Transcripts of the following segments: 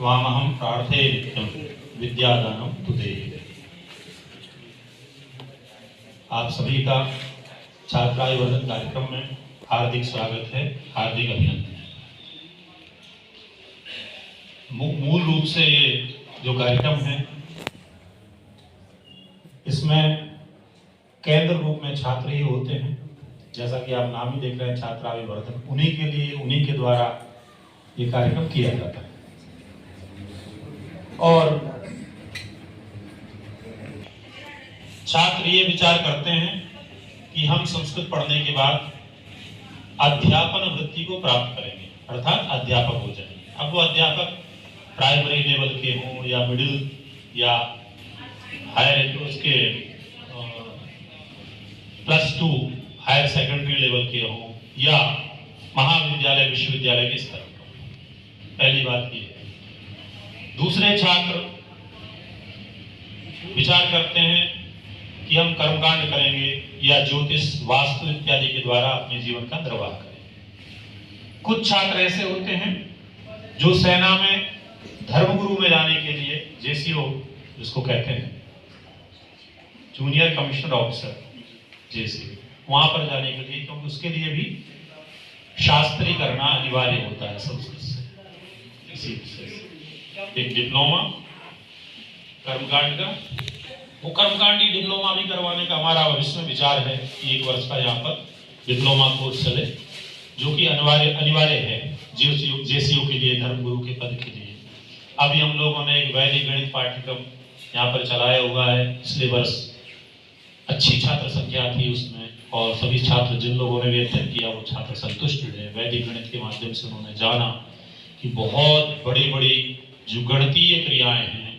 त्वामहं प्रार्थे नित्यं विद्यादानं तुते। आप सभी का छात्राभिवर्धन कार्यक्रम में हार्दिक स्वागत है, हार्दिक अभिनंदन है। मूल रूप से ये जो कार्यक्रम है इसमें केंद्र रूप में छात्र ही होते हैं। जैसा कि आप नाम ही देख रहे हैं, छात्राभिवर्धन, उन्हीं के लिए, उन्हीं के द्वारा ये कार्यक्रम किया जाता है। और छात्र ये विचार करते हैं कि हम संस्कृत पढ़ने के बाद अध्यापन वृत्ति को प्राप्त करेंगे, अर्थात अध्यापक हो जाएंगे। अब वो अध्यापक प्राइमरी लेवल के हों या मिडिल या हायर, उसके +2 हायर सेकेंडरी लेवल के हों या महाविद्यालय विश्वविद्यालय के स्तर पर। पहली बात ये है। दूसरे छात्र विचार करते हैं कि हम कर्मकांड करेंगे या ज्योतिष, वास्तु इत्यादि के द्वारा अपने जीवन का निर्वाह करेंगे। कुछ छात्र ऐसे होते हैं जो सेना में धर्मगुरु में जाने के लिए, जेसीओ जिसको कहते हैं, जूनियर कमिश्नर ऑफिसर, जेसीओ, वहां पर जाने के लिए, क्योंकि उसके लिए भी शास्त्रीकरण अनिवार्य होता है संस्कृत से। इसी विषय से एक डिप्लोमा कर्मकांड का, वो कर्मकांडी डिप्लोमा भी करवाने का हमारा भविष्य में विचार है कि 1 वर्ष का यहाँ पर डिप्लोमा कोर्स चले, जो कि अनिवार्य है जेसीओ के लिए, धर्मगुरु के पद के लिए। अभी हम लोगों ने एक वैदिक गणित पाठ्यक्रम यहाँ पर चलाया हुआ है। पिछले वर्ष अच्छी छात्र संख्या थी उसमें, और सभी छात्र जिन लोगों ने भी अध्ययन किया वो छात्र संतुष्ट हुए। वैदिक गणित के माध्यम से उन्होंने जाना कि बहुत बड़ी बड़ी जो गणितीय क्रियाएं हैं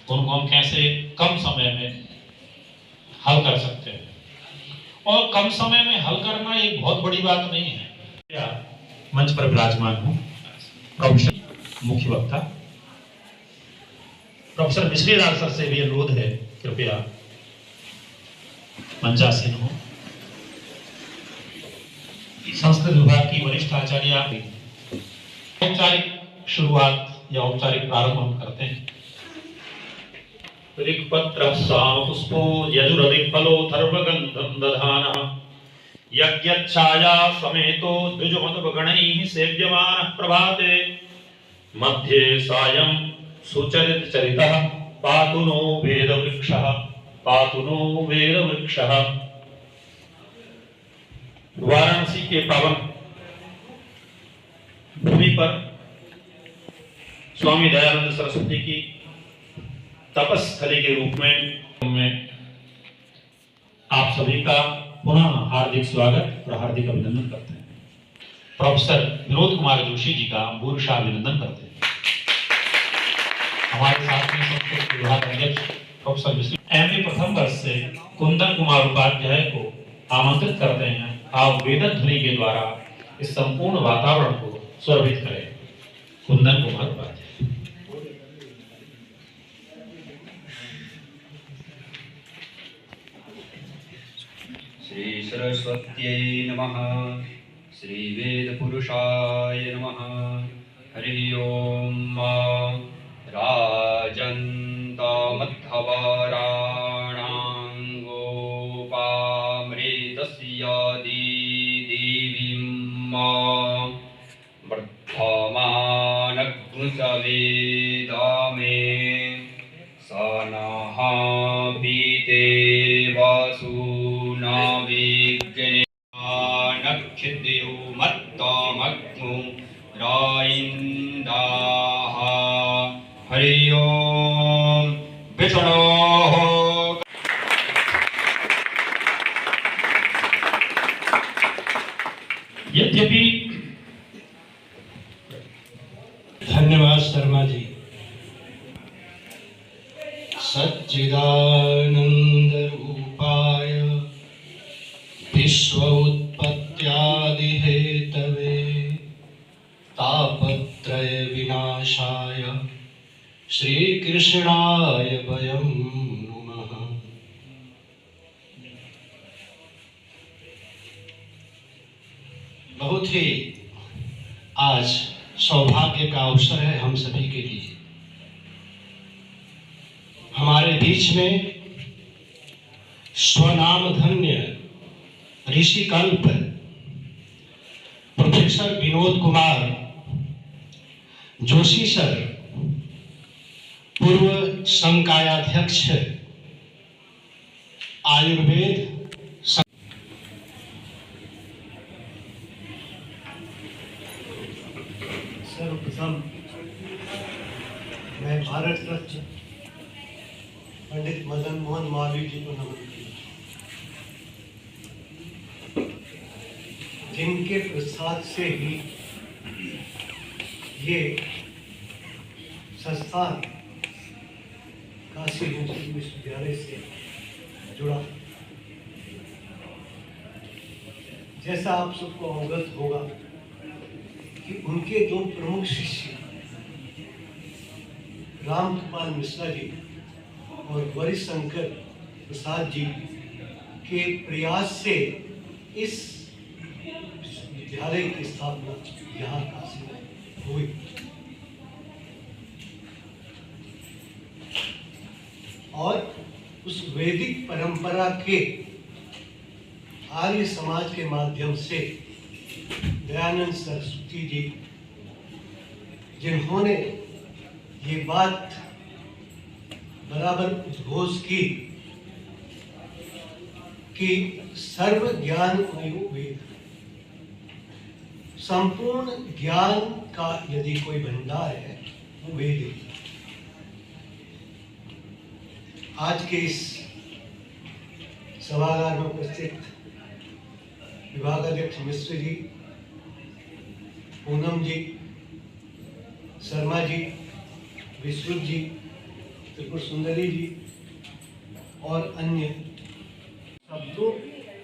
उनको हम कैसे कम समय में हल कर सकते हैं। और कम समय में हल करना एक बहुत बड़ी बात नहीं है। मंच पर विराजमान हूँ प्रोफेसर मुख्य वक्ता प्रोफेसर मिश्री लाल सर से भी अनुरोध है, कृपया मंचासीन हो। संस्कृत विभाग की वरिष्ठ आचार्य, औपचारिक शुरुआत या औपचारिक प्रारंभ हम करते हैं। ऋक्पत्र सामपुष्पो यजुरधिफलो थर्वगन्धं दधानः यज्ञच्छाया समेतो द्विजमतगणैः सेव्यमानः प्रभाते मध्ये सायं सुचरितचरितः पातु नो वेदवृक्षः, पातु नो वेदवृक्षः। वाराणसी के पावन भूमि पर स्वामी दयानंद सरस्वती की तपस्थली के रूप में आप सभी का पुनः हार्दिक स्वागत और हार्दिक अभिनंदन करते हैं। प्रोफेसर विनोद कुमार जोशी जी का पूर्णशः अभिनंदन करते हैं। हमारे साथ में संस्कृत विभाग अध्यक्ष प्रोफेसर मिश्री एमए प्रथम वर्ष से कुंदन कुमार उपाध्याय को आमंत्रित करते हैं। आप वेदक ध्वनि के द्वारा इस संपूर्ण वातावरण को स्वरभित करें। कुंदन कुमार उपाध्याय। श्री सरस्वत्यै नमः। श्री वेद पुरुषाय नमः। हरि ओम। राजन्ता मध्ववाराणांगोपामृतस्यादि देवीं वर्धमानग्नुसवेदामे सनः पीते वासुना विघ्नेनक्षिद्यो मत्तमग्नु राइन्दाः। हरि ओम। विष्णो यद्यपि धन्यवाद शर्मा जी। सच्चिदानंद रूपाय विश्व उत्पत्त्यादि हेतवे तापत्रय विनाशाय श्री कृष्णाय वयं नमः। बहुत ही आज सौभाग्य का अवसर है हम सभी के लिए हमारे बीच में स्वनाम धन्य ऋषि कल्प प्रोफेसर विनोद कुमार जोशी सर, पूर्व संकायाध्यक्ष आयुर्वेद। सर्वप्रथम मैं भारत रत्न पंडित मदन मोहन मालवीय जी को नमन करता हूँ, जिनके प्रसाद से ही ये संस्थान काशी हिंदू विश्वविद्यालय से जुड़ा। जैसा आप सबको अवगत होगा कि उनके दो प्रमुख शिष्य रामकृपाल मिश्रा जी और गौरीशंकर प्रसाद जी के प्रयास से इस विद्यालय की स्थापना यहाँ काशी में हुई। और उस वैदिक परंपरा के आर्य समाज के माध्यम से दयानंद सरस्वती जी, जिन्होंने ये बात बराबर उद्घोष की कि सर्व ज्ञान वेद, संपूर्ण ज्ञान का यदि कोई भंडार है वो वेद है। आज के इस सभागार में उपस्थित विभागाध्यक्ष मिश्र जी, पूनम जी, शर्मा जी, विश्रुत जी, त्रिपुर सुंदरी जी और अन्य शब्दों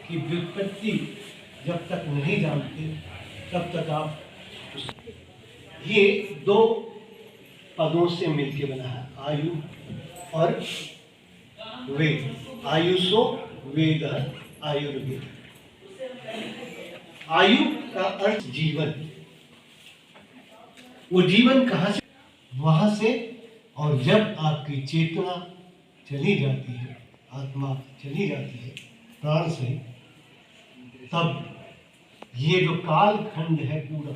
की व्युत्पत्ति जब तक नहीं जानते तब तक आप ये दो पदों से मिलके बना है, आयु और वेद। आयुषो वेद, आयुर्वेद। आयु का अर्थ जीवन। वो जीवन कहाँ से? वहां से। और जब आपकी चेतना चली जाती है, आत्मा चली जाती है प्राण से, तब ये जो काल खंड है पूरा,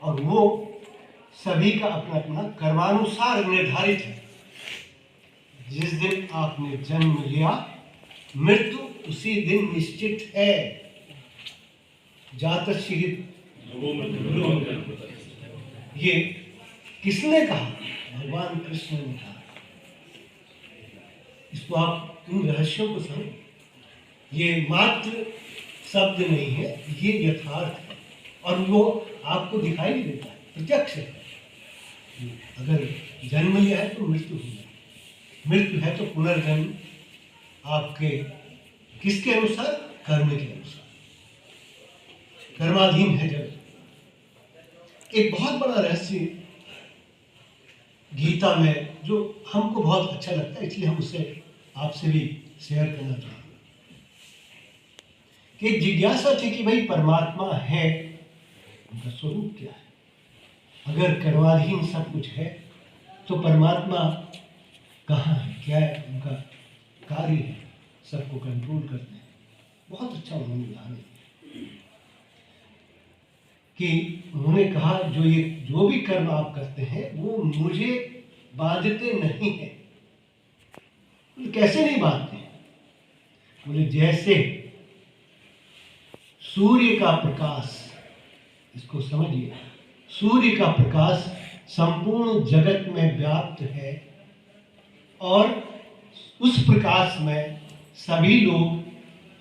और वो सभी का अपना अपना कर्मानुसार निर्धारित है। जिस दिन आपने जन्म लिया, मृत्यु उसी दिन निश्चित है। जातश्री ये किसने कहा? भगवान कृष्ण ने कहा। इसको आप इन रहस्यों को समझो। ये मात्र शब्द नहीं है, ये यथार्थ है और वो आपको दिखाई नहीं देता है, प्रत्यक्ष है। अगर जन्म लिया है तो मृत्यु होगी, मृत्यु है तो पुनर्जन्म आपके किसके अनुसार? कर्म के अनुसार। कर्माधीन है जगत। एक बहुत बड़ा रहस्य गीता में जो हमको बहुत अच्छा लगता है, इसलिए हम उसे आपसे भी शेयर करना चाहते हैं। कि जिज्ञासा थी कि भाई परमात्मा है, उनका स्वरूप क्या है? अगर कर्माधीन सब कुछ है तो परमात्मा कहाँ है, क्या है उनका कार्य है? सबको कंट्रोल करते हैं। बहुत अच्छा उन्होंने ध्यान दिया कि उन्होंने कहा जो भी कर्म आप करते हैं वो मुझे बाधते नहीं है। कैसे नहीं बाधते? बोले जैसे सूर्य का प्रकाश, इसको समझिए, सूर्य का प्रकाश संपूर्ण जगत में व्याप्त है और उस प्रकाश में सभी लोग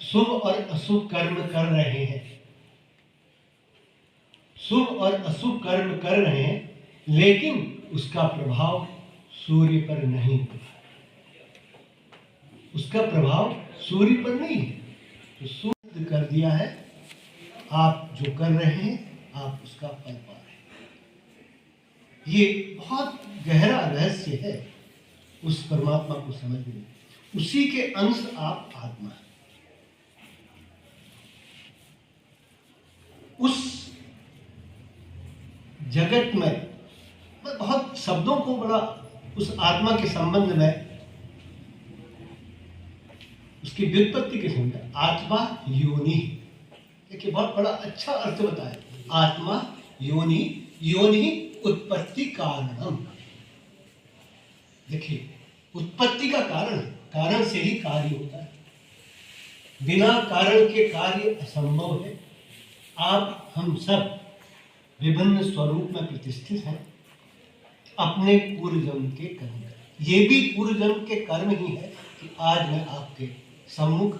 शुभ और अशुभ कर्म कर रहे हैं। शुभ और अशुभ कर्म कर रहे हैं, लेकिन उसका प्रभाव सूर्य पर नहीं होता। उसका प्रभाव सूर्य पर नहीं है। तो सूर्य कर दिया है, आप जो कर रहे हैं आप उसका फल पा रहे हैं। ये बहुत गहरा रहस्य है उस परमात्मा को समझने में। उसी के अंश आप आत्मा है। उस जगत में मैं बहुत शब्दों को बड़ा उस आत्मा के संबंध में उसकी व्युत्पत्ति के समझा। आत्मा योनि, देखिए बहुत बड़ा अच्छा अर्थ बताया। आत्मा योनि, योनि उत्पत्ति कारणम। देखिए उत्पत्ति का कारण, कारण से ही कार्य होता है, बिना कारण के कार्य असंभव है। आप हम सब विभिन्न स्वरूप में प्रतिष्ठित हैं अपने पूर्व जन्म के कर्म का। ये भी पूर्व जन्म के कर्म ही है कि आज मैं आपके सम्मुख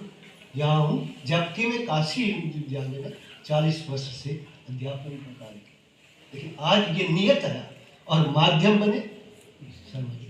यहाँ हूँ, जबकि मैं काशी विद्यालय में 40 वर्ष से अध्यापन का कार्य किया। लेकिन आज ये नियत है और माध्यम बने समझ